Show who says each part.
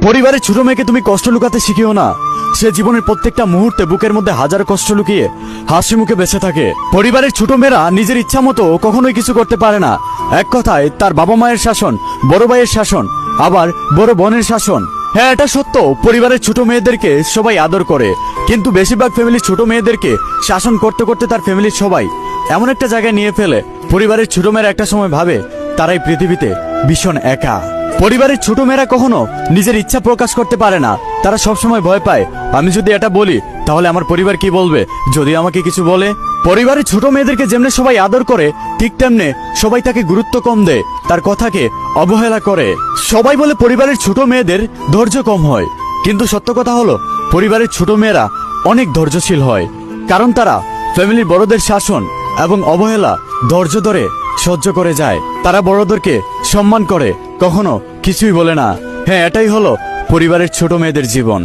Speaker 1: পরিবারের ছোট মেয়েকে তুমি কষ্ট লুকাতে শিখিও না। সে জীবনের প্রত্যেকটা মুহূর্তে বুকের মধ্যে হাজারো কষ্ট লুকিয়ে হাসি মুখে বেঁচে থাকে। পরিবারের ছোট মেয়েরা নিজের ইচ্ছা মতো কখনোই কিছু করতে পারে না। এক কথায় তার বাবা মায়ের শাসন, বড় ভাইয়ের শাসন, আবার বড় বোনের শাসন। হ্যাঁ, এটা সত্য, পরিবারের ছোট মেয়েদেরকে সবাই আদর করে, কিন্তু বেশিরভাগ ফ্যামিলির ছোট মেয়েদেরকে শাসন করতে করতে তার ফ্যামিলির সবাই এমন একটা জায়গায় নিয়ে ফেলে, পরিবারের ছোট মেয়েরা একটা সময় ভাবে তারাই পৃথিবীতে ভীষণ একা। পরিবারের ছোট মেয়েরা কখনো নিজের ইচ্ছা প্রকাশ করতে পারে না। তারা সবসময় ভয় পায়, আমি যদি এটা বলি তাহলে আমার পরিবার কি বলবে, যদি আমাকে কিছু বলে। পরিবারের ছোট মেয়েদেরকে যেমনে সবাই আদর করে, ঠিক তেমনে সবাই তাকে গুরুত্ব কম দেয়, তার কথাকে অবহেলা করে। সবাই বলে পরিবারের ছোট মেয়েদের ধৈর্য কম হয়, কিন্তু সত্য কথা হলো পরিবারের ছোট মেয়েরা অনেক ধৈর্যশীল হয়, কারণ তারা ফ্যামিলির বড়দের শাসন এবং অবহেলা ধৈর্য ধরে সহ্য করে যায়। তারা বড়দেরকে সম্মান করে, কখনো কিছুই বলে না। হ্যাঁ, এটাই হলো পরিবারের ছোট মেয়েদের জীবন।